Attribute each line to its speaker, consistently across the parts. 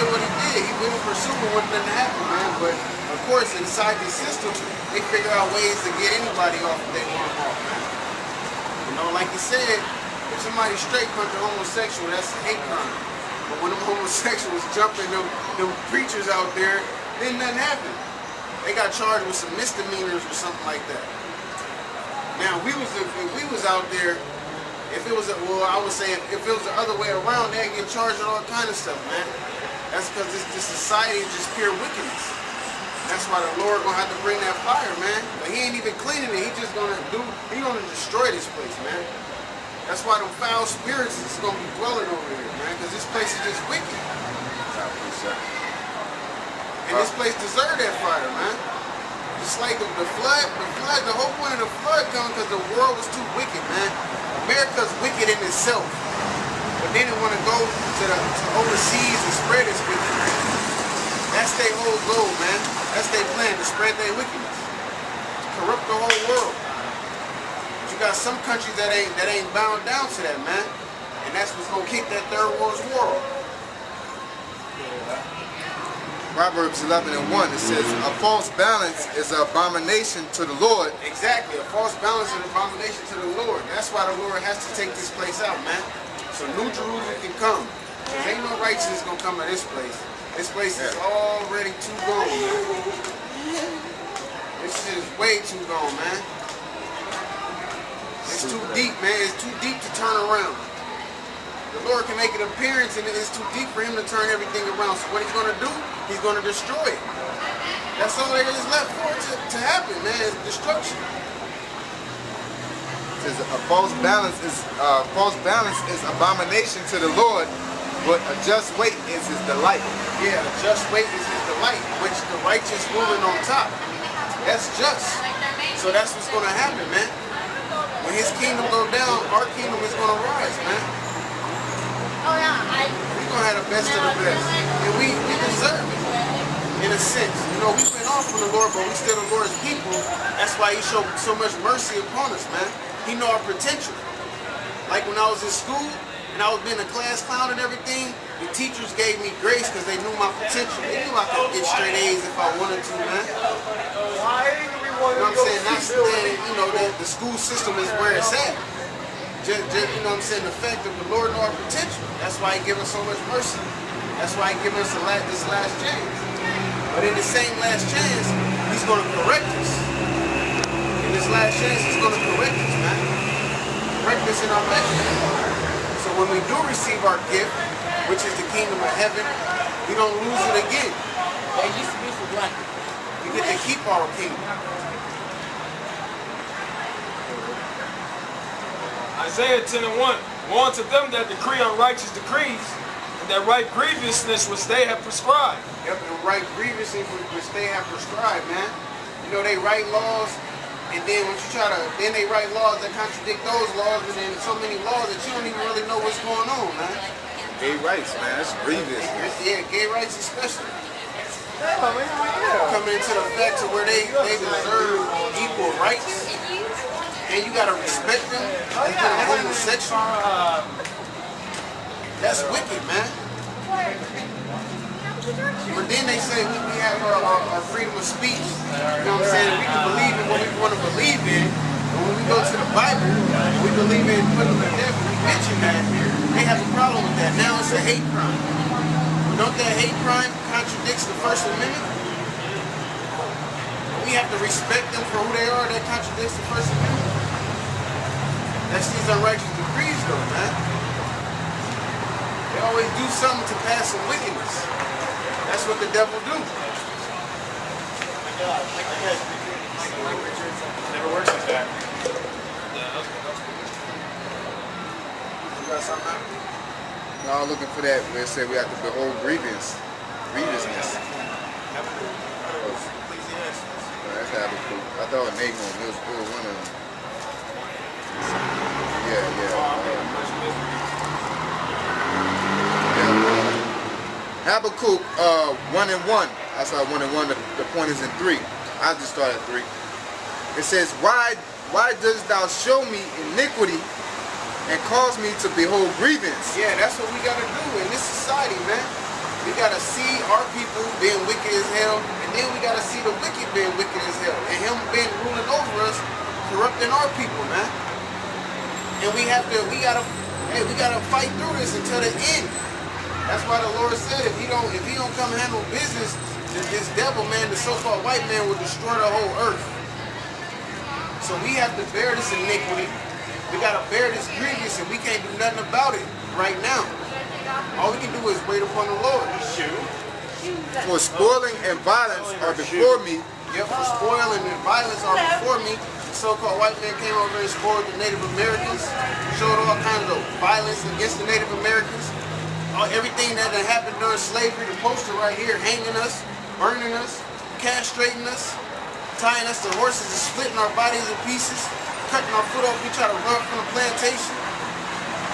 Speaker 1: did what he did. He went in pursuit of what didn't happen, man. But of course, inside the system, they figure out ways to get anybody off if they want them off, man. You know, like you said, if somebody straight punch a homosexual, that's a hate crime. But when them homosexuals jumping them preachers out there, then nothing happened. They got charged with some misdemeanors or something like that. Now, if we was out there, if it was, I would say if it was the other way around, they'd get charged with all kind of stuff, man. That's because this society is just pure wickedness. That's why the Lord gonna have to bring that fire, man. But he ain't even cleaning it. He gonna destroy this place, man. That's why them foul spirits is gonna be dwelling over here, man. Because this place is just wicked. And this place deserved that fire, man. Just like the flood, the whole point of the flood coming because the world was too wicked, man. America's wicked in itself, but they didn't want to go to overseas and spread its wickedness. That's their whole goal, man. That's their plan, to spread their wickedness, to corrupt the whole world. But you got some countries that ain't bound down to that, man, and that's what's gonna keep that third world's war.
Speaker 2: Proverbs 11:1, it says, a false balance is an abomination to the Lord.
Speaker 1: Exactly, a false balance is an abomination to the Lord. That's why the Lord has to take this place out, man. So New Jerusalem can come. There ain't no righteousness gonna come to this place. This place is already too gone, man. This is way too gone, man. It's too deep, man. It's too deep to turn around. The Lord can make an appearance and it's too deep for him to turn everything around. So what he's going to do, he's going to destroy it. That's all there is left for it to happen, man, is destruction.
Speaker 2: It says a false balance is abomination to the Lord, but a just weight is his delight.
Speaker 1: Yeah, a just weight is his delight, which the righteous ruling on top. That's just. So that's what's going to happen, man. When his kingdom go down, our kingdom is going to rise, man. We're going to have the best of the best. And we deserve it, in a sense. You know, we went off from the Lord, but we still the Lord's people. That's why he showed so much mercy upon us, man. He know our potential. Like when I was in school, and I was being a class clown and everything, the teachers gave me grace because they knew my potential. They knew I could get straight A's if I wanted to, man. You know what I'm saying? Not saying, you know, that the school system is where it's at. Just, you know what I'm saying, the fact of the Lord know our potential. That's why he give us so much mercy. That's why he give us this last chance. But in the same last chance, he's going to correct us. In this last chance, he's going to correct us, man. Correct us in our message. So when we do receive our gift, which is the kingdom of heaven, we don't lose it again.
Speaker 3: It used to be for black people.
Speaker 1: We get to keep our kingdom.
Speaker 4: Isaiah 10:1, woe unto them that decree unrighteous decrees, and that write grievousness which they have prescribed.
Speaker 1: Yep, and write grievousness which they have prescribed, man. You know, they write laws, and then when you then they write laws that contradict those laws, and then so many laws that you don't even really know what's going on, man.
Speaker 2: Gay rights, man, that's grievous.
Speaker 1: Yeah, gay rights especially. Coming into the fact to where they deserve equal rights. And you gotta respect them. They put a homosexual. That's wicked, man. But then they say we have our freedom of speech. You know what I'm saying? We can believe in what we want to believe in. And when we go to the Bible, we believe in putting them to death. We mention that. They have a problem with that. Now it's a hate crime. Don't that hate crime contradicts the First Amendment? We have to respect them for who they are. That contradicts the First Amendment. That's these unrighteous decrees, though, man. They always do something to pass some wickedness. That's what the devil do.
Speaker 4: Never works like that.
Speaker 1: You got something out?
Speaker 2: Y'all looking for that where it said we have to behold grievousness. Grievousness. That's Habakkuk. I thought Nahum, it was one of them. Habakkuk 1:1. I saw 1:1. The point is in 3. I just started 3. It says, Why dost thou show me iniquity and cause me to behold grievance?
Speaker 1: Yeah, that's what we gotta do in this society, man. We gotta see our people being wicked as hell, and then we gotta see the wicked being wicked as hell, and him being ruling over us, corrupting our people, man. And we gotta fight through this until the end. That's why the Lord said if he don't come handle business, this devil, man, the so-called white man, will destroy the whole earth. So we have to bear this iniquity. We gotta bear this grievous, and we can't do nothing about it right now. All we can do is wait upon the Lord.
Speaker 2: For spoiling and violence are before me.
Speaker 1: Yep, for spoiling and violence are before me. The so-called white man came over and spoiled the Native Americans, showed all kinds of violence against the Native Americans. Everything that had happened during slavery, the poster right here, hanging us, burning us, castrating us, tying us to horses and splitting our bodies in pieces, cutting our foot off. We try to run from the plantation,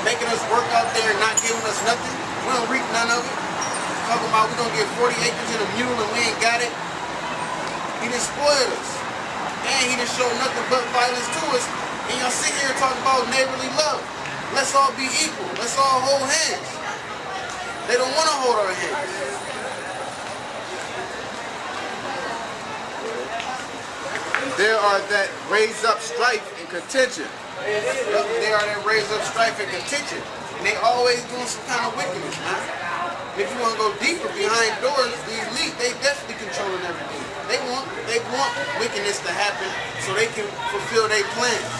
Speaker 1: making us work out there and not giving us nothing. We don't reap none of it. Talking about we're going to get 40 acres in a mule and we ain't got it. He done spoiled us. And he done showed nothing but violence to us. And y'all sit here and talk about neighborly love. Let's all be equal. Let's all hold hands. They don't want to hold our hands.
Speaker 2: There are that raise up strife and contention.
Speaker 1: They are that raise up strife and contention. And they always doing some kind of wickedness, man. If you want to go deeper behind doors, the elite, they definitely controlling everything. They want wickedness to happen so they can fulfill their plans.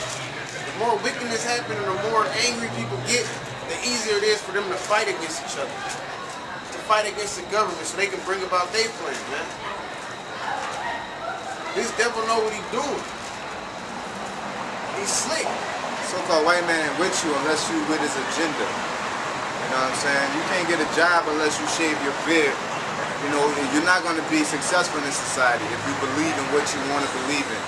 Speaker 1: The more wickedness happens and the more angry people get, the easier it is for them to fight against each other. To fight against the government so they can bring about their plan, man. This devil know what he's doing. He's slick.
Speaker 2: So-called white man ain't with you unless you with his agenda. You know what I'm saying? You can't get a job unless you shave your beard. You know, you're not going to be successful in this society if you believe in what you want to believe in.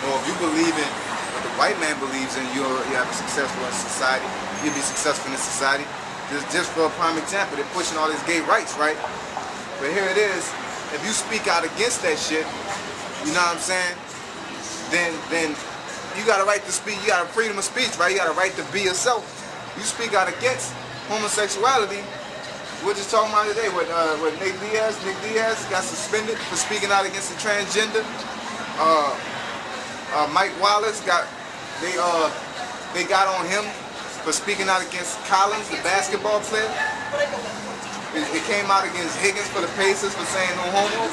Speaker 2: Or if you believe in what the white man believes in, you'll have a successful in society. You'll be successful in this society. Just for a prime example, they're pushing all these gay rights, right? But here it is. If you speak out against that shit, you know what I'm saying? Then you got a right to speak. You got a freedom of speech, right? You got a right to be yourself. You speak out against homosexuality. We're just talking about today with Nick Diaz. Nick Diaz got suspended for speaking out against the transgender. Mike Wallace they got on him for speaking out against Collins, the basketball player. It came out against Higgins for the Pacers for saying no homo.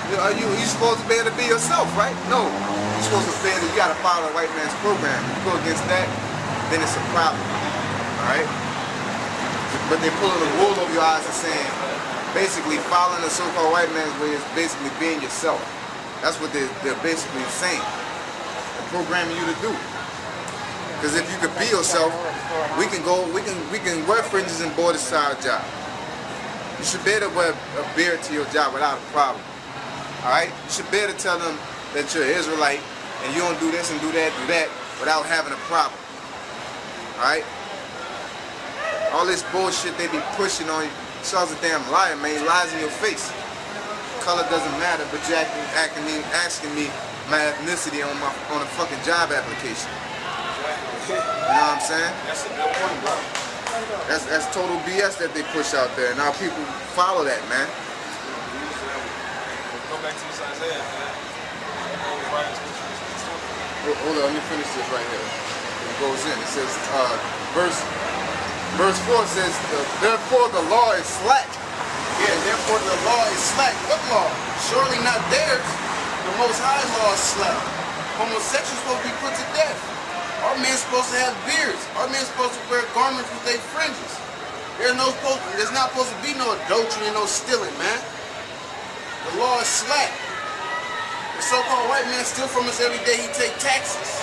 Speaker 2: You supposed to be able to be yourself, right? No. You're supposed to be able to, you got to follow the white man's program. If you go against that, then it's a problem. Alright? But they're pulling the wool over your eyes and saying, basically following the so-called white man's way is basically being yourself. That's what they're basically saying. They're programming you to do. Because if you could be yourself, we can wear fringes and board a style job. You should be able to wear a beard to your job without a problem. Alright? You should be able to tell them that you're an Israelite and you don't do this and do that without having a problem. Alright? All this bullshit they be pushing on you, Shaw's a damn liar, man. He lies in your face. Color doesn't matter, but you're asking me my ethnicity on a fucking job application. You know what I'm saying?
Speaker 1: That's a good point, bro.
Speaker 2: That's total BS that they push out there. Now people follow that, man.
Speaker 4: Go back to this Isaiah, man.
Speaker 2: Hold on, let me finish this right here. It goes in. It says, verse 4 says, therefore the law is slack.
Speaker 1: Yeah, therefore the law is slack. What law? Surely not theirs. The Most High law is slack. Homosexuals supposed to be put to death. Our men's supposed to have beards. Our men's supposed to wear garments with their fringes. There's not supposed to be no adultery and no stealing, man. The law is slack. The so-called white man steal from us every day. He take taxes.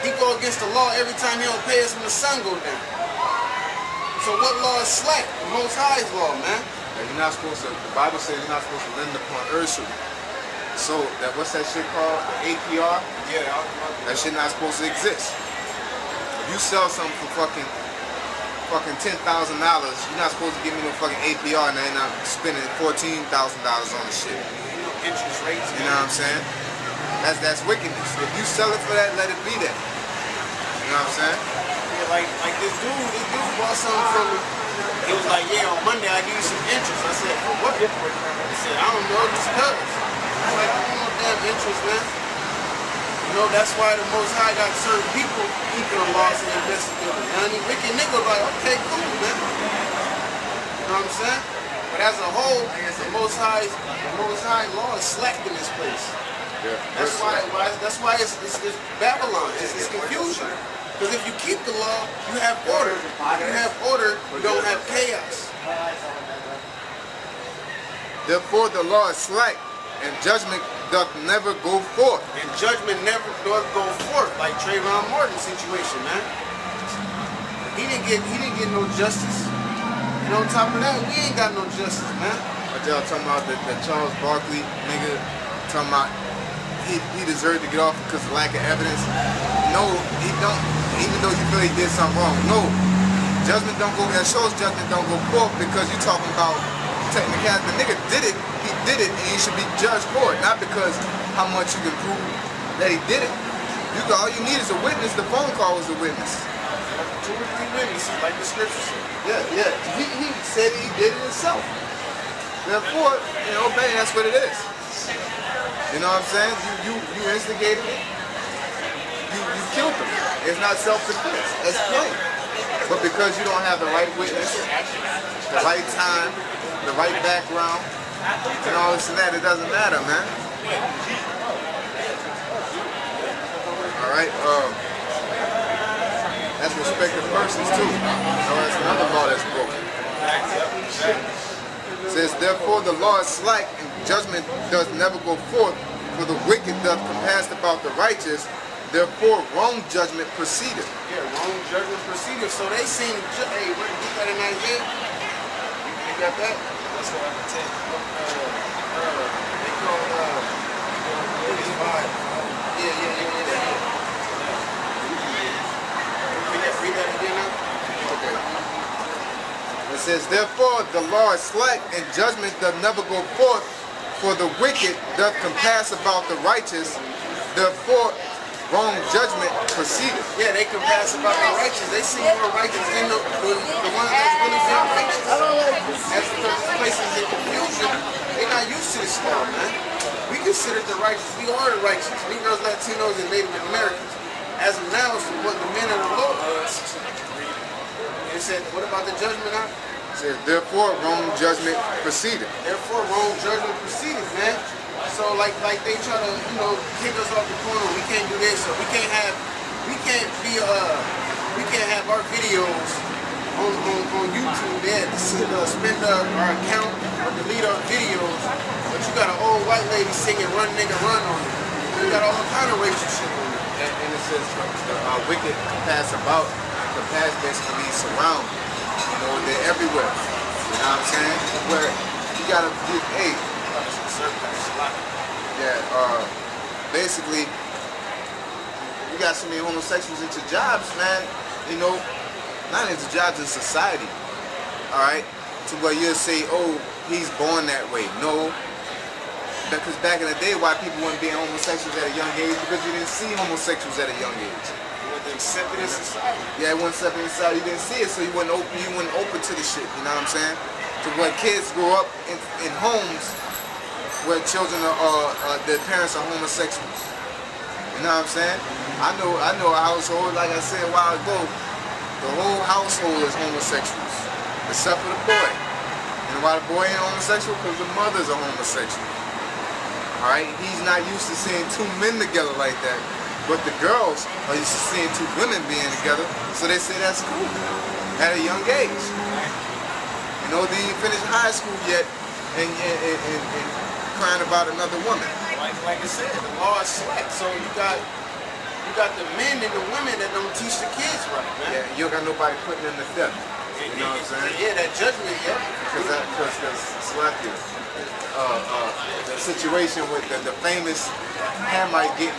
Speaker 1: He go against the law every time he don't pay us when the sun go down. So what law is slack? The Most High's law, man.
Speaker 2: You're not supposed to. The Bible says you're not supposed to lend upon usury. So what's that shit called? APR?
Speaker 1: Yeah,
Speaker 2: that shit not supposed to exist. If you sell something for fucking $10,000, you're not supposed to give me no fucking APR and then I'm spending $14,000 on the shit.
Speaker 1: Interest rates.
Speaker 2: You know what I'm saying? That's wickedness. If you sell it for that, let it be that. You know what I'm saying?
Speaker 1: Yeah, like this dude bought something from me. He was like, yeah, on He said, I don't know, just cuz. I'm like, I don't want no damn interest, man. You know, that's why the Most High got certain people keeping the laws and investigating. And these wicked niggas like, okay, cool, man. You know what I'm saying? But as a whole, the Most High law is slack in this place.
Speaker 2: Yeah.
Speaker 1: That's why it's Babylon. It's confusion. Because if you keep the law, you have order. If you have order, you don't have chaos.
Speaker 2: Therefore the law is slack, and judgment doth never go forth.
Speaker 1: And judgment never does go forth, like Trayvon Martin's situation, man. He didn't get no justice. And on top of that, we ain't got no justice, man.
Speaker 2: But y'all talking about the Charles Barkley nigga, talking about he deserved to get off because of lack of evidence. No, he don't. Even though you feel he did something wrong, no. Judgment don't go. That shows judgment don't go forth because you're talking about technicality. The nigga did it. He did it, and he should be judged for it, not because how much you can prove that he did it. All you need is a witness. The phone call was a witness.
Speaker 1: 2 or 3 witnesses, like the scripture said.
Speaker 2: Yeah. He said he did it himself. Therefore, bang, that's what it is. You know what I'm saying? You instigated it. You killed him. It's not self-defense. That's plain. But because you don't have the right witness, the right time, the right background, and all this and that, it doesn't matter, man. All right. That's respected persons too. That's another law that's broken. It says, therefore the law is slack, and judgment does never go forth, for the wicked doth compass about the righteous. Therefore wrong judgment proceedeth.
Speaker 1: Yeah, wrong judgment proceedeth. So they seen, hey, where you got in that here? You got that? That's what I can tell you. They call yeah. Read that again now.
Speaker 2: Okay. It says, therefore the law is slack, and judgment doth never go forth, for the wicked doth compass about the righteous. Therefore wrong judgment proceedeth.
Speaker 1: Yeah, they compass about the righteous. They see more righteous than the ones that's really been righteous. That's because this place is in confusion. They're not used to this law, man. We consider the righteous. We are the righteous. Negroes, Latinos, and Native Americans. As of now, it's what the men of the law does. It said, what about the judgment now?
Speaker 2: It says, therefore wrong judgment proceedeth.
Speaker 1: Therefore wrong judgment proceedeth, man. So like they try to, kick us off the corner. We can't do this, or we can't have our videos on YouTube. They had to suspend our account or delete our videos. But you got an old white lady singing "Run Nigga Run" on it. You got all kind of racial shit on it.
Speaker 2: And it says the wicked pass about, the pass basically surround. They're everywhere. You know what I'm saying? Where you gotta get, basically, we got so many homosexuals into jobs, man. Not into jobs in society. All right, to where you'll say, oh, he's born that way. No. Because back in the day, why people weren't being homosexuals at a young age? Because you didn't see homosexuals at a young age.
Speaker 1: It wasn't accepted in society.
Speaker 2: Yeah, it wasn't accepted in society. You didn't see it, so you wasn't open to the shit. You know what I'm saying? So when kids grow up in homes where children their parents are homosexuals. You know what I'm saying? I know a household, like I said a while ago, the whole household is homosexuals, except for the boy. And why the boy ain't homosexual? Because the mothers are homosexual. Alright, he's not used to seeing 2 men together like that. But the girls are used to seeing 2 women being together, so they say that's cool at a young age. They ain't finished high school yet and crying about another woman.
Speaker 1: Like I said, the law is slack. So you got the men and the women that don't teach the kids right, man.
Speaker 2: Yeah, you don't got nobody putting them to death. You know what I'm saying?
Speaker 1: Yeah, that judgment, yeah.
Speaker 2: Because Slacky, the situation with the famous Hamite getting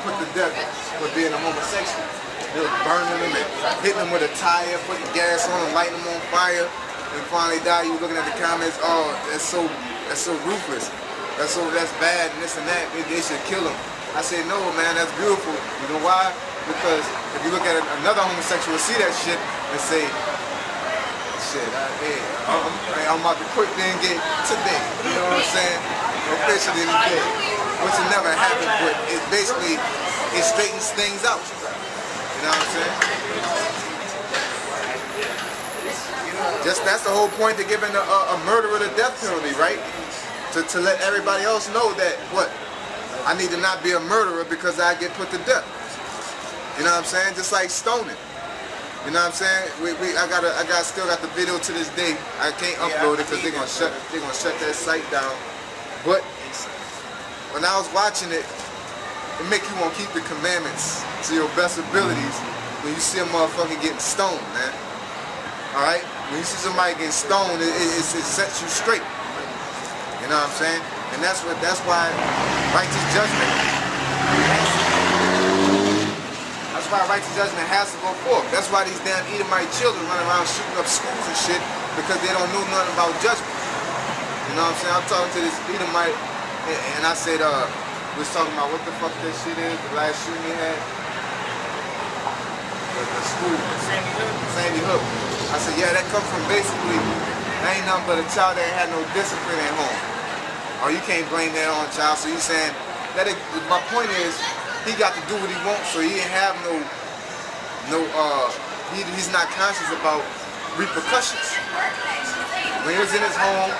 Speaker 2: put to death for being a homosexual. They was burning them and hitting them with a tire, putting gas on them, lighting them on fire, and finally died. You were looking at the comments, oh, that's so ruthless. That's bad and this and that. They should kill him. I said, no, man, that's beautiful. You know why? Because if you look at another homosexual, see that shit and say, shit, I'm about to quit the game today. You know what I'm saying? Officially today. Which will never happen, but it basically, it straightens things out. You know what I'm saying? That's the whole point of giving a murderer the death penalty, right? To let everybody else know that, what? I need to not be a murderer because I get put to death. You know what I'm saying? Just like stoning. You know what I'm saying? I still got the video to this day. I can't upload it because they're gonna shut that site down. But when I was watching it, it make you want to keep the commandments to your best abilities when you see a motherfucker getting stoned, man. All right? When you see somebody getting stoned, it sets you straight. You know what I'm saying? And that's why righteous judgment. That's why righteous judgment has to go forth. That's why these damn Edomite children run around shooting up schools and shit because they don't know nothing about judgment. You know what I'm saying? I'm talking to this Edomite, and I said, we was talking about what the fuck that shit is, the last shooting he had. The school. Sandy Hook. I said, yeah, that comes from basically, that ain't nothing but a child that ain't had no discipline at home. Or you can't blame that on a child. So you saying, my point is, he got to do what he wants, so he didn't have he's not conscious about repercussions. When he was in his home,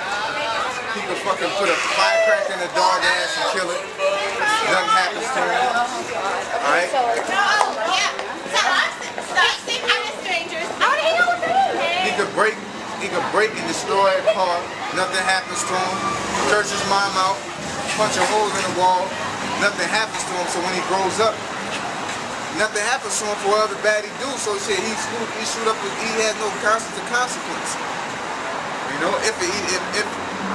Speaker 2: he could fucking put a firecracker in a dog ass and kill it. Nothing happens to him. Alright? He could break and destroy a car. Nothing happens to him. Curse his mom out. Punch a hole in the wall. Nothing happens to him. So when he grows up, nothing happens to him for whatever bad he do. So shit, he shoot up. He has no consequence. You know, if he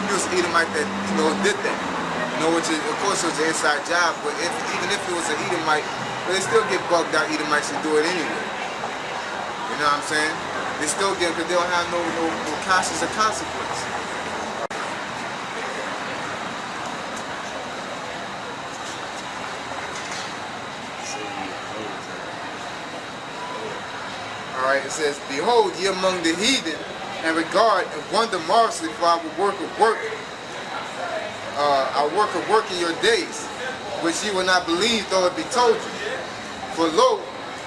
Speaker 2: was an Edomite that did that, which is, of course, it was an inside job. But even if it was an Edomite, but they still get bugged out. Edomites to do it anyway. You know what I'm saying? They still get because they don't have no conscience or consequence. Alright, it says, behold, ye among the heathen, and regard and wonder marvelously for I will work in your days, which ye will not believe though it be told you. For lo,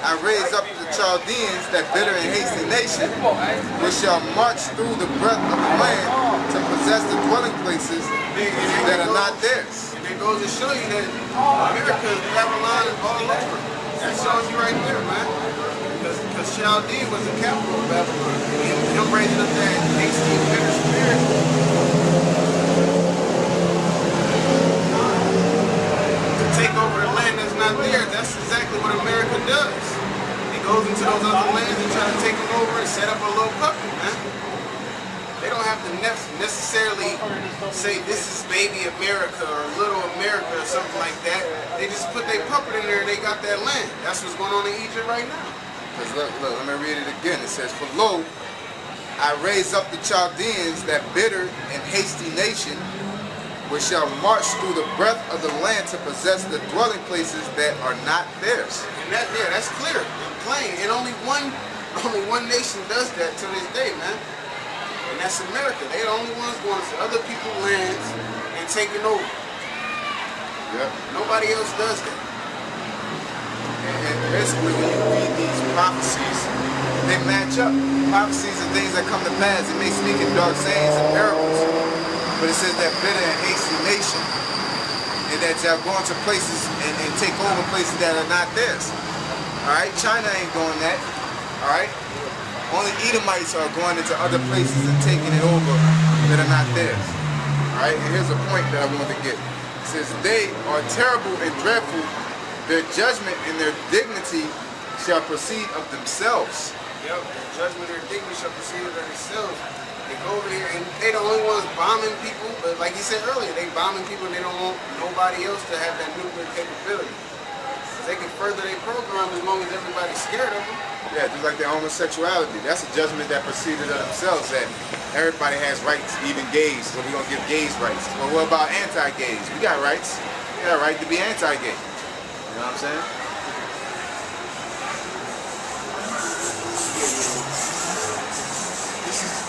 Speaker 2: I raise up the Chaldeans, that bitter and hasty nation, which shall march through the breadth of the land to possess the dwelling places that are not theirs.
Speaker 1: And it goes to show you that America is Babylon all over. That shows you right there, man. Because Chaldea was the capital of Babylon. And him raising up that hasty, bitter spirit. To take over the land that's not theirs. That's exactly what America does. Goes into those other lands and try to take them over and set up a little puppet, man. They don't have to necessarily say this is baby America or little America or something like that. They just put their puppet in there and they got that land. That's what's going on in Egypt right now.
Speaker 2: Because look, let me read it again. It says, for lo, I raise up the Chaldeans, that bitter and hasty nation, which shall march through the breadth of the land to possess the dwelling places that are not theirs.
Speaker 1: And that's clear. Plain. And only one nation does that to this day, man. And that's America. They're the only ones going to other people's lands and taking over.
Speaker 2: Yep.
Speaker 1: Nobody else does that.
Speaker 2: And basically when you read these prophecies, they match up. Prophecies are things that come to pass. It may speak in dark sayings and parables. But it says that bitter and hasty nation. And that y'all go into places and take over places that are not theirs. Alright, China ain't doing that. Alright? Only Edomites are going into other places and taking it over that are not theirs. Alright, and here's a point that I wanted to get. It says, they are terrible and dreadful. Their judgment and their dignity shall proceed of themselves.
Speaker 1: Yep, their judgment and their dignity shall proceed of themselves. They go over here and they the only ones bombing people, but like you said earlier, they bombing people and they don't want nobody else to have that nuclear capability. They can further their program as long as everybody's scared of them.
Speaker 2: Yeah, just like their homosexuality. That's a judgment that proceeded of themselves, that everybody has rights, even gays, so we're going to give gays rights. But what about anti-gays? We got rights. We got a right to be anti-gay. You know what I'm saying?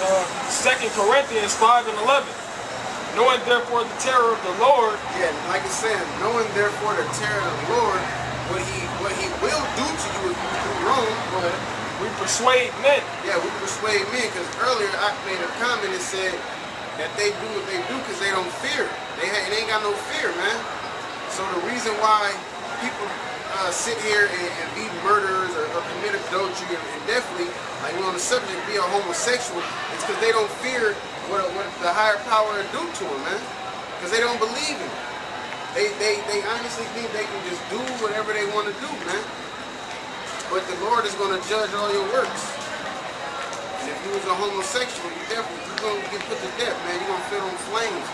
Speaker 4: 2 Corinthians 5 and 11. Knowing therefore the terror of the Lord.
Speaker 1: Yeah, like I said, knowing therefore the terror of the Lord, what he will do to you if you do wrong.
Speaker 4: We persuade men.
Speaker 1: Yeah, we persuade men, because earlier I made a comment and said that they do what they do because they don't fear. They ain't got no fear, man. So the reason why people sit here and be murderers or commit adultery and definitely, like we're on the subject, be a homosexual, it's because they don't fear what the higher power will do to them, man. Because they don't believe in it. They honestly think they can just do whatever they want to do, man. But the Lord is going to judge all your works. And if you was a homosexual, you're going to get put to death, man. You're going to feel them flames.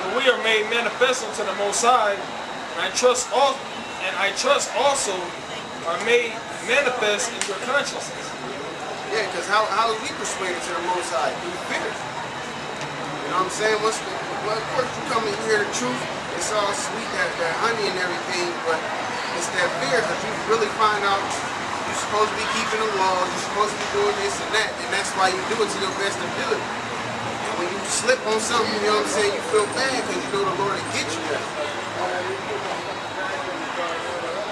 Speaker 4: And we are made manifest unto the Most High, and I trust also are made manifest in your consciousness.
Speaker 1: Yeah, because how is we persuaded to the Most High? Through fear. You know what I'm saying? Well, of course you come and you hear the truth. It's all sweet, that honey and everything, but it's that fear, because you really find out you're supposed to be keeping the laws, you're supposed to be doing this and that, and that's why you do it to your best ability. And when you slip on something, you know what I'm saying, you feel bad because you know the Lord will get you.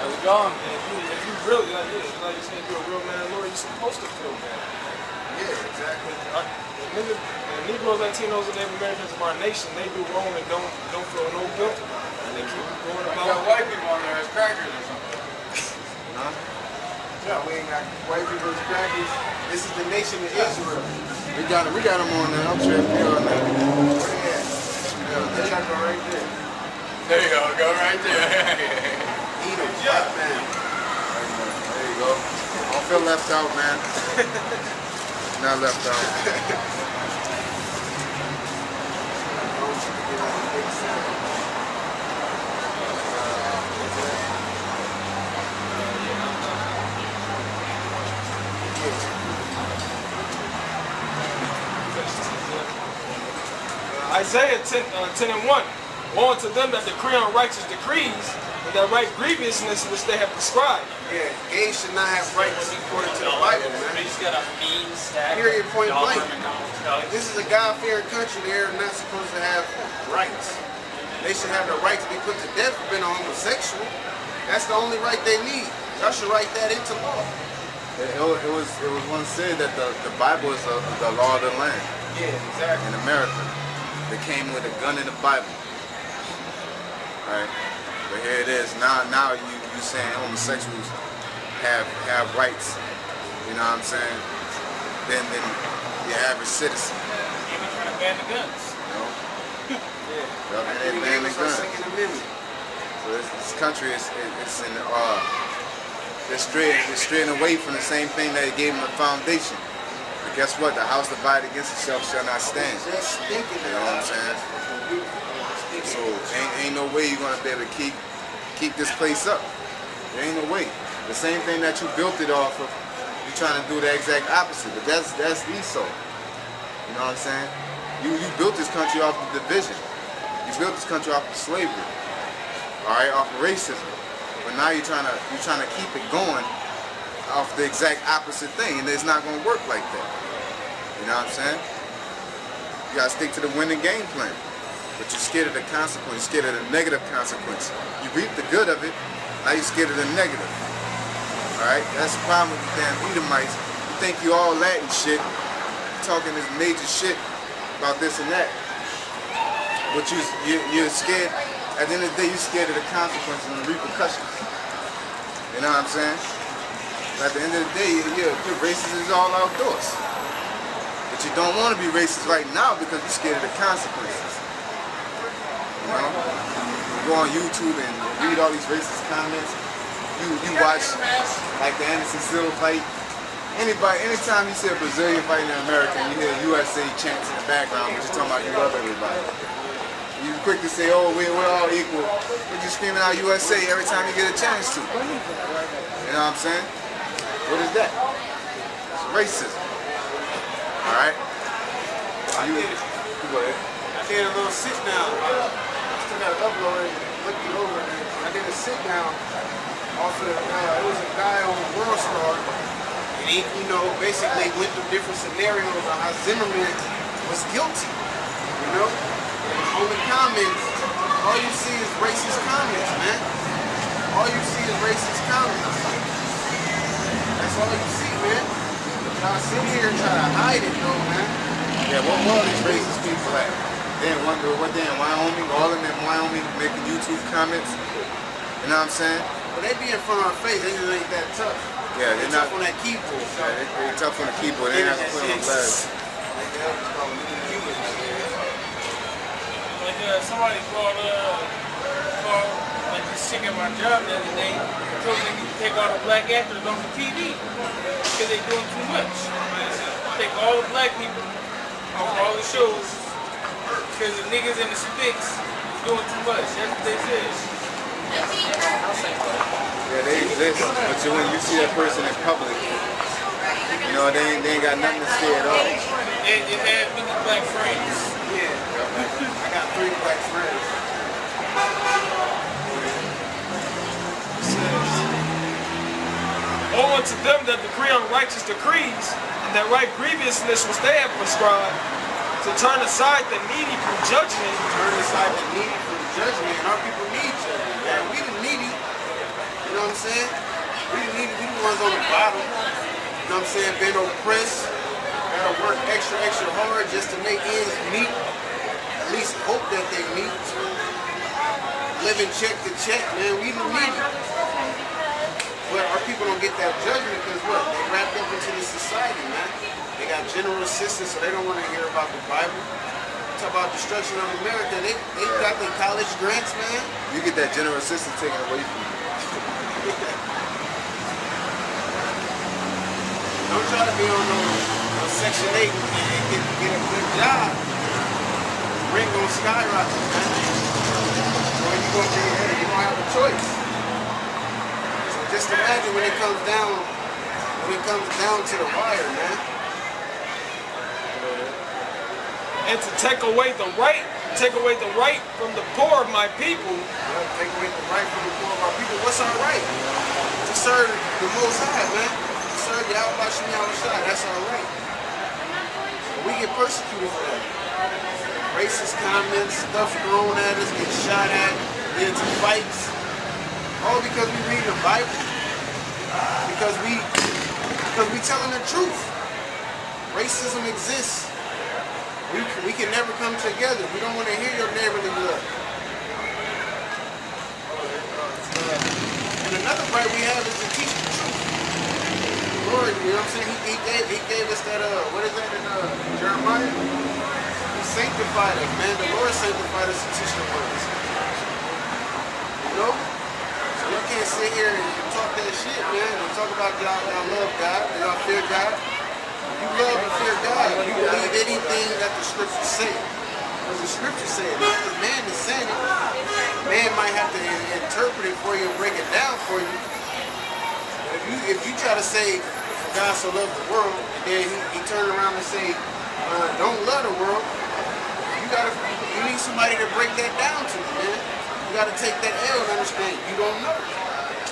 Speaker 4: As God, man, if you really, like you said, you're a real man, Lord, you're supposed to feel bad.
Speaker 1: Yeah, exactly.
Speaker 4: Negroes, Latinos, and Native Americans of our nation, they do wrong and don't feel no guilt. And they keep going about.
Speaker 3: Got white people on there as crackers or something.
Speaker 1: Huh? Yeah, we ain't got white people as crackers. This is the nation of Israel.
Speaker 2: We got them on there. I'm tripping on that.
Speaker 1: There you go, right there.
Speaker 3: There you go right there.
Speaker 1: Eat them, white man.
Speaker 2: There you go. I don't feel left out, man. Not left out.
Speaker 4: Isaiah 10 and 1. Woe unto them that decree unrighteous decrees, and that right grievousness which they have prescribed.
Speaker 1: Yeah, gays should not have rights according to the Bible, man. Period, point blank. This is a God-fearing country. They're not supposed to have rights. They should have the right to be put to death for being a homosexual. That's the only right they need. Y'all should write that into law.
Speaker 2: It was once said that the Bible is the law of the land.
Speaker 1: Yeah, exactly.
Speaker 2: In America, they came with a gun in the Bible. Right? But here it is. Now you saying homosexuals have rights. You know what I'm saying? Than the average citizen.
Speaker 3: Even trying to ban the guns.
Speaker 2: You know?
Speaker 1: Yeah.
Speaker 2: And they ban the guns.
Speaker 1: Second Amendment.
Speaker 2: So this country is in they're straying away from the same thing that gave them the foundation. But guess what? The house divided against itself shall not stand.
Speaker 1: Just thinking.
Speaker 2: You know what I'm saying? So ain't no way you're gonna be able to keep this place up. There ain't no way. The same thing that you built it off of, you're trying to do the exact opposite. But that's Esau. You know what I'm saying? You built this country off of division. You built this country off of slavery. Alright, off of racism. But now you're trying to keep it going off the exact opposite thing, and it's not gonna work like that. You know what I'm saying? You gotta stick to the winning game plan. But you're scared of the consequence, you're scared of the negative consequence. You reap the good of it, now you're scared of the negative. Alright? That's the problem with the damn Edomites. You think you all Latin shit, talking this major shit about this and that. But you're scared, at the end of the day, you're scared of the consequences and the repercussions. You know what I'm saying? But at the end of the day, your racism is all outdoors. But you don't want to be racist right now because you're scared of the consequences. You know? You go on YouTube and read all these racist comments. You watch like the Anderson Silva fight. Anytime you see a Brazilian fighting in America and you hear USA chants in the background, but you're talking about you love everybody. You quick to say, oh, we're all equal. But you're screaming out USA every time you get a chance to. You know what I'm saying? What is that? It's racism. Alright? You go ahead.
Speaker 1: I did a little sit down. I still got to upload it, look it over. I did a sit down off of, it was a guy on World Star. he, basically went through different scenarios of how Zimmerman was guilty. On the comments, all you see is racist comments, man. All you see is racist comments. That's all you see, man. Y'all sit here and try to hide it, though, man.
Speaker 2: Yeah, what were these racist people at? They in Wyoming, all of them in Wyoming making YouTube comments. You know what I'm saying?
Speaker 1: But they be in front of our face, they just ain't that tough.
Speaker 2: Yeah, they're not
Speaker 1: tough on that keyboard.
Speaker 2: Yeah, they're tough on the keyboard. They ain't have to put on blast.
Speaker 3: Like somebody called like this chick at my job the other day, told me to take all the black actors off the TV because they doing too much. Take all the black people off all the shows because the niggas and the sticks is doing too much. That's what they said.
Speaker 2: Yeah, they exist, but when you see that person in public, they ain't got nothing to say at all.
Speaker 3: They had many black friends.
Speaker 1: Yeah, I got 3 black friends.
Speaker 4: Woe unto them that decree unrighteous decrees, and that right grievousness which they have prescribed, to turn aside the needy from judgment.
Speaker 1: Turn aside the needy from judgment, and our people need judgment. Man, we the needy, you know what I'm saying? We the needy, we the ones on the bottom, you know what I'm saying? Been oppressed, gotta work extra hard just to make ends meet, at least hope that they meet. Living check to check, man, we the needy. But our people don't get that judgment because what? They wrapped up into this society, man. They got general assistance, so they don't want to hear about the Bible. Talk about destruction of America. They got their college grants, man.
Speaker 2: You get that general assistance taken away from you.
Speaker 1: Don't try to be on no Section 8 and get a good job. Rent gonna skyrocket, man. Or you gonna have a choice. Just imagine when it comes down to the wire, man.
Speaker 4: And to take away the right from the poor of my people.
Speaker 1: Take away the right from the poor of our people. What's our right? To serve the Most High, man. To serve Yahweh Shem Yahushua. That's our right. But we get persecuted for that. Racist comments, stuff thrown at us, get shot at, get into fights. All because we read the Bible. Because we telling the truth. Racism exists. We can never come together. We don't want to hear your neighborly love. And another right we have is to teach the truth. The Lord, you know what I'm saying? He gave us that what is that in Jeremiah? He sanctified us, man. The Lord sanctified us to teach the words. So you can't sit here and talk that shit, man, and talk about y'all love God, and y'all fear God. You love and fear God. You believe anything that the scriptures say. Because the scriptures say it, not because man is saying it. Man might have to interpret it for you and break it down for you. If you try to say, for God so loved the world, and then he turned around and say, don't love the world, you need somebody to break that down to you, man. You gotta take that L and understand you don't know.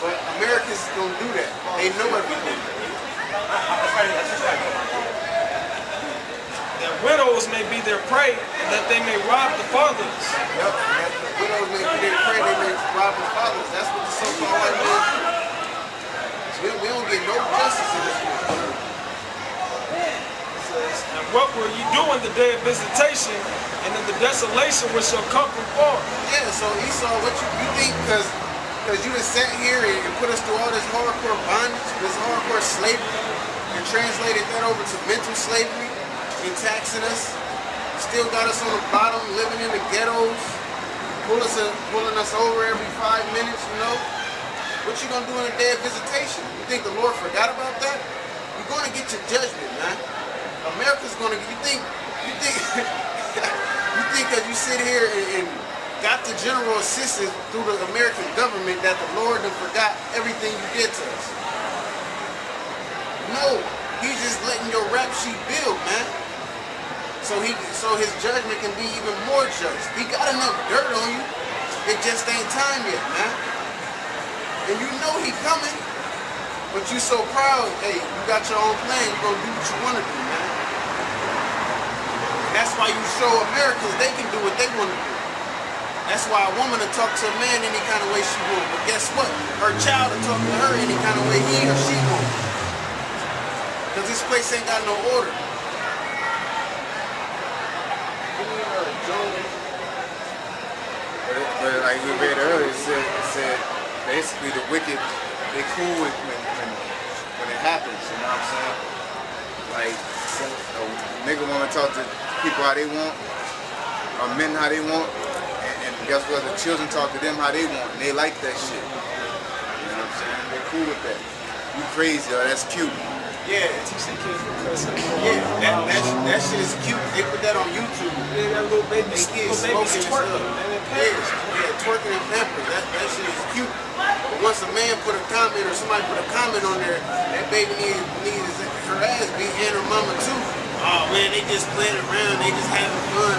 Speaker 1: But Americans don't do that. They know everything.
Speaker 4: That widows may be their prey, and that they may rob the fathers.
Speaker 1: Yep, that the widows may be their prey, they may rob the fathers. That's what the so-called white man do. We don't get no justice in this world.
Speaker 4: And what will you do in the day of visitation, and in the desolation which shall come from far?
Speaker 1: Yeah, so Esau, what you think, because you just sat here and put us through all this hardcore bondage, this hardcore slavery, and translated that over to mental slavery, and taxing us, still got us on the bottom, living in the ghettos, pulling us over every 5 minutes, What you gonna do in the day of visitation? You think the Lord forgot about that? You're gonna get your judgment, man. America's gonna, you think because you sit here and got the general assistance through the American government that the Lord done forgot everything you did to us? No, he's just letting your rap sheet build, man. So his judgment can be even more just. He got enough dirt on you. It just ain't time yet, man. And you know he coming. But you so proud, hey, you got your own plan, you gonna do what you wanna do, man. That's why you show Americans they can do what they wanna do. That's why a woman will talk to a man any kind of way she wants. But guess what? Her child will talk to her any kind of way he or she wants. Because this place ain't got no order.
Speaker 2: But like we read earlier, it said basically the wicked, they cool when it happens, you know what I'm saying? Like, a nigga want to talk to people how they want, or men how they want, and guess what? The children talk to them how they want, and they like that shit. You know what I'm saying? They're cool with that. You crazy, or that's cute.
Speaker 1: Yeah.
Speaker 4: Teach the kids because
Speaker 1: Yeah, that shit is cute. They put that on YouTube.
Speaker 4: yeah, that little baby,
Speaker 1: They kids
Speaker 4: little baby
Speaker 1: smoking and
Speaker 4: twerking,
Speaker 1: stuff.
Speaker 4: man.
Speaker 1: Yeah, twerking and pampers. That shit is cute. But once a man put a comment or somebody put a comment on there, that baby needs her ass beat and her mama too. Oh man, they just playing around, they just having fun.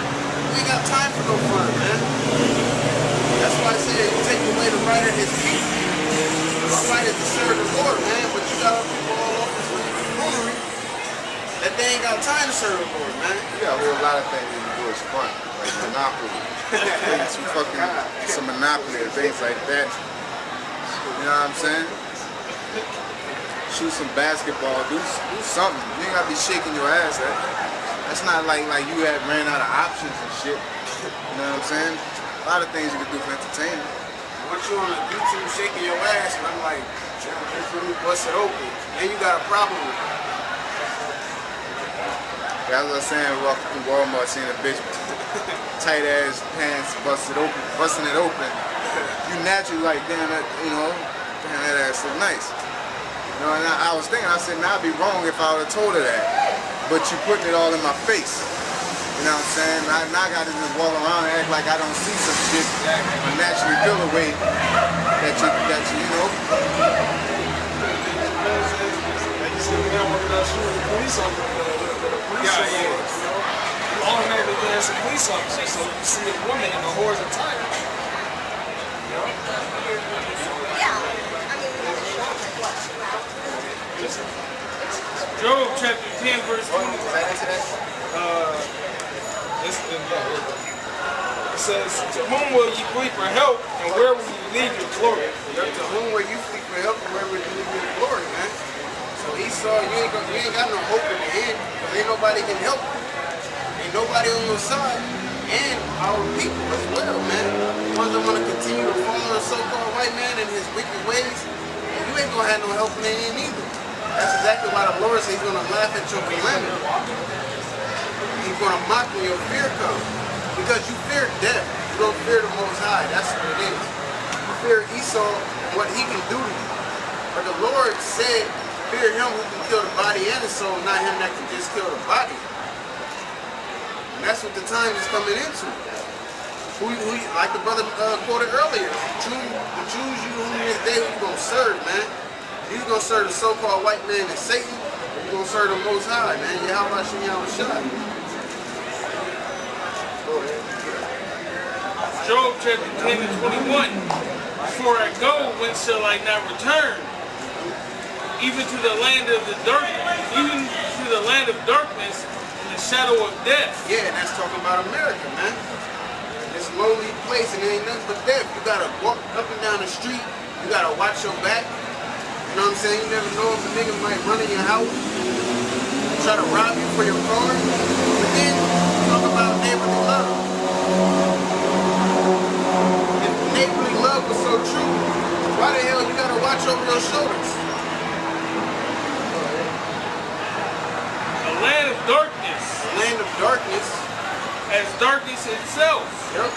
Speaker 1: We ain't got time for no fun, man. That's why I said you take away the right of his people. The right is to serve the Lord, man. But you got people all over the foolery that they ain't got time to serve the Lord, man.
Speaker 2: You got a whole lot of things you can do is fun, like Monopoly. Some Monopoly and things like that. You know what I'm saying? Shoot some basketball, do something. You ain't gotta be shaking your ass. That's not like you had ran out of options and shit. You know what I'm saying? A lot of things you can do for entertainment.
Speaker 1: What you on YouTube shaking your ass, and I'm like, just let me bust it open. And you got a problem with it.
Speaker 2: As I was saying, walking through Walmart, seeing a bitch tight ass pants busting it open. You naturally like, damn that, damn that ass look nice. You know, and I was thinking, I said, now I'd be wrong if I would have told her that. But you putting it all in my face. You know what I'm saying? Now I gotta just walk around and act like I don't see some shit and naturally feel a way that you know.
Speaker 4: Like you said, we got one of those shooting the police officer. Automatically there's a police officer, so you see a woman in a horse attire.
Speaker 3: Job chapter 10 verse 20.
Speaker 4: It says, to whom will you flee for help, and where will you leave your glory?
Speaker 1: To whom will you seek for help, and where will you leave your glory, man? So Esau, you ain't got no hope in the end, because ain't nobody can help you. Ain't nobody on your side, and our people as well, man. The ones that want to continue to follow the so-called white man and his wicked ways, and you ain't gonna have no help in the end either. That's exactly why the Lord says he's gonna laugh at your calamity. He's gonna mock when your fear comes. Because you fear death, you don't fear the Most High. That's what it is. You fear Esau, what he can do to you. But the Lord said, fear him who can kill the body and the soul, not him that can just kill the body. And that's what the time is coming into. Like the brother quoted earlier, the Jews you whom this day who you gonna serve, man. You gonna serve the so-called white man and Satan, or you gonna serve the Most High, man. Yahweh Shem Yahweh.
Speaker 3: Job chapter 10 and 21. Before I go, whence shall I not return? Even to the land of the darkness and the shadow of death.
Speaker 1: Yeah, and that's talking about America, man. This lonely place, and it ain't nothing but death. You gotta walk up and down the street. You gotta watch your back. You know what I'm saying? You never know if a nigga might run in your house, try to rob you for your car. But then, talk about neighborly love. If neighborly love was so true, why the hell you gotta watch over your shoulders?
Speaker 3: A land of darkness.
Speaker 1: A land of darkness.
Speaker 3: As darkness itself.
Speaker 1: Yep.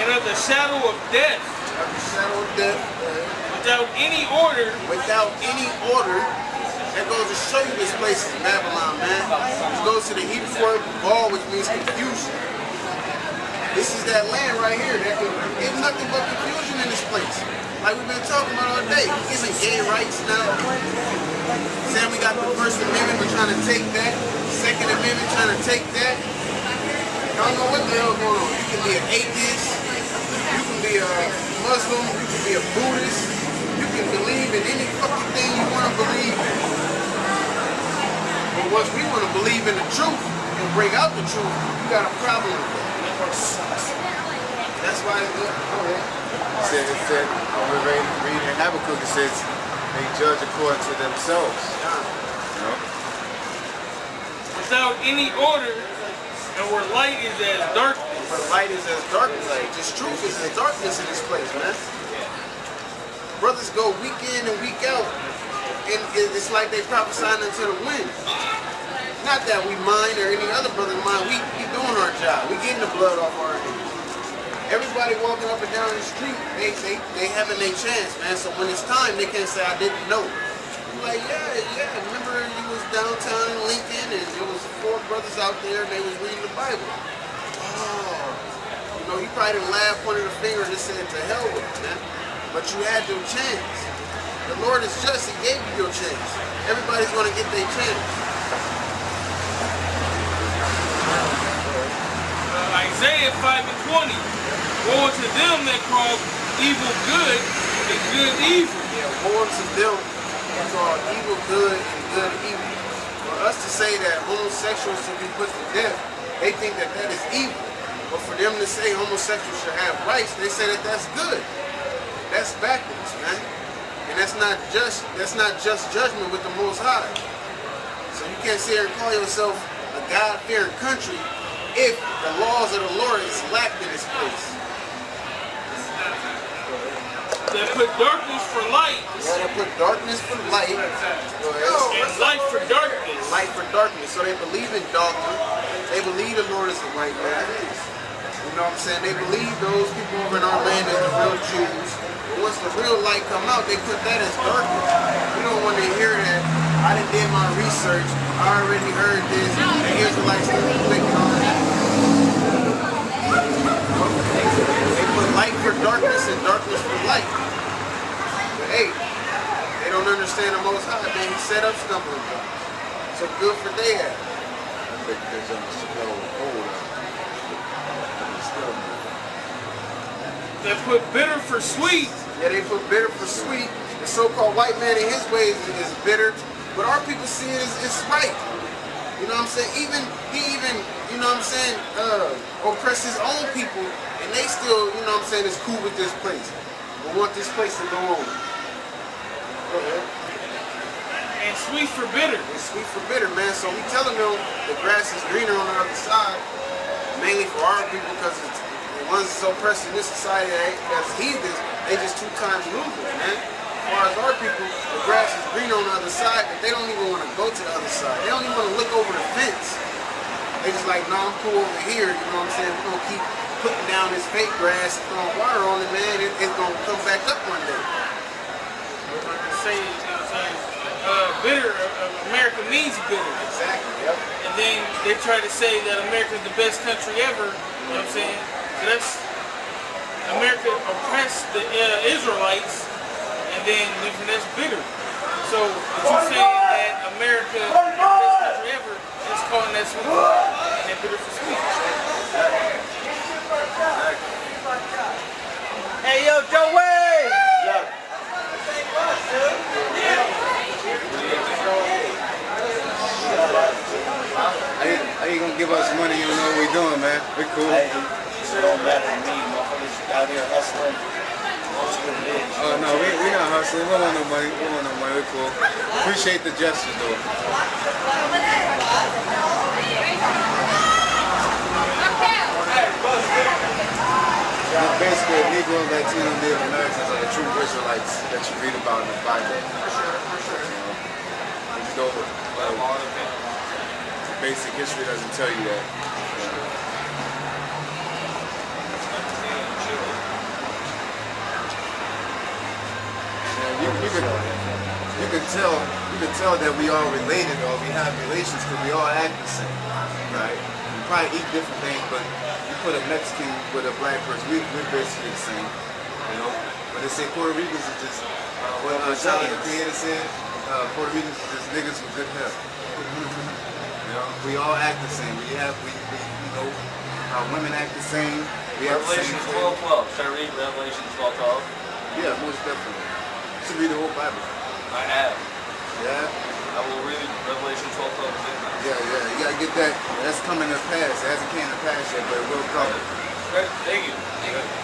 Speaker 3: And of the shadow of death.
Speaker 1: Of the shadow of death.
Speaker 3: Without any order.
Speaker 1: Without any order. That goes to show you this place is Babylon, man. It goes to the Hebrew word ball, which means confusion. This is that land right here. There's nothing but confusion in this place. Like we've been talking about all day. We're giving gay rights now. Saying we got the First Amendment, we're trying to take that. Second Amendment, trying to take that. I don't know what the hell going on. You can be an atheist. You can be a Muslim. You can be a Buddhist. You can believe in any fucking thing you want to believe in. But once we want to believe in the truth and bring out the truth, you got a problem with that. That's why it's good. Go ahead.
Speaker 2: It said, when we're reading in Habakkuk, it says, they judge according to themselves. You know?
Speaker 3: Without any order, and where light is as darkness.
Speaker 1: Where light is as darkness. This truth is as darkness in this place, man. Brothers go week in and week out, and it's like they prophesying into the wind. Not that we mind or any other brother mind. We doing our job. We getting the blood off our hands. Everybody walking up and down the street, they having their chance, man. So when it's time, they can't say, I didn't know. I'm like, yeah. Remember you was downtown in Lincoln and there was 4 brothers out there and they was reading the Bible. Oh. You know, you probably didn't laugh, pointed a finger and just said, to hell with it, man. But you had your chance. The Lord is just, He gave you your chance. Everybody's going to get their chance.
Speaker 3: Isaiah 5:20. Woe to them that call evil good and good evil.
Speaker 1: Yeah, woe to them that call evil good and good evil. For us to say that homosexuals should be put to death, they think that that is evil. But for them to say homosexuals should have rights, they say that that's good. That's backwards, man. And that's not just judgment with the Most High. So you can't sit here and call yourself a God-fearing country if the laws of the Lord is lacked in this place.
Speaker 3: They put darkness for light.
Speaker 1: Yeah, they put darkness for light.
Speaker 3: And light for darkness.
Speaker 1: Light for darkness. So they believe in dogma. They believe the Lord is the right man. You know what I'm saying? They believe those people over in our land is the real Jews. But once the real light come out, they put that as darkness. We don't want to hear that. I done did my research. I already heard this. The Israelites didn't click on that. They put light for darkness and darkness for light. But hey, they don't understand the Most High, man. He set up stumbling blocks. So good for they have.
Speaker 2: I think there's almost no hold on.
Speaker 3: They put bitter for sweet.
Speaker 1: Yeah, they put bitter for sweet. The so-called white man in his ways is bitter, but our people see it as it's right. You know what I'm saying? He even, you know what I'm saying, oppress his own people, and they still, you know what I'm saying, is cool with this place. We want this place to go on. Go ahead.
Speaker 3: And sweet for bitter.
Speaker 1: It's sweet for bitter, man. So we telling them the grass is greener on the other side, mainly for our people, because it's the ones that's oppressed in this society that's heathens, they just 2 times losers, man. As far as our people, the grass is greener on the other side, but they don't even want to go to the other side. They don't even want to look over the fence. They just like, nah, I'm cool over here, you know what I'm saying? We're going to keep putting down this fake grass, throwing water on it, man. It's going to come back up one day.
Speaker 3: Say, you know what I'm saying? Bitter, America means bitter.
Speaker 1: Exactly, yep.
Speaker 3: And then they try to say that America is the best country ever. You know what I'm saying? So that's America oppressed the Israelites, and then that's bitter. So if you're saying that America is the best country ever, it's calling that sweet and that bitter for sweet.
Speaker 5: Hey yo, Joey!
Speaker 1: Yeah.
Speaker 2: How you gonna give us money? You don't know what we doing, man. We cool.
Speaker 5: Hey, it don't matter to me, motherfuckers out here hustling. That's what it is.
Speaker 2: Oh no, we not hustling. We don't want no money. We don't want no money. We cool. Appreciate the gesture though. Basically, Negro, Latino, Native Americans are the true Israelites that you read about in the Bible. You know, the basic history doesn't tell you that. You can tell that we all related or we have relations because we all act the same, right? We probably eat different things, but you put a Mexican with a black person, we're basically the same, you know? But they say Puerto Ricans is just, what Charlie the Creator said, Puerto Ricans is just niggas with good hair. You know, we all act the same. We you know, our women act the same. We have the same
Speaker 5: Revelations 12:12. Should I read Revelations 12:12?
Speaker 2: Yeah, most definitely. to read the whole Bible.
Speaker 6: I have.
Speaker 2: Yeah?
Speaker 6: I will read Revelation 12:12.
Speaker 2: Yeah. You gotta get that. That's coming to pass. It hasn't came to pass yet, but it will come.
Speaker 6: Great. Thank you.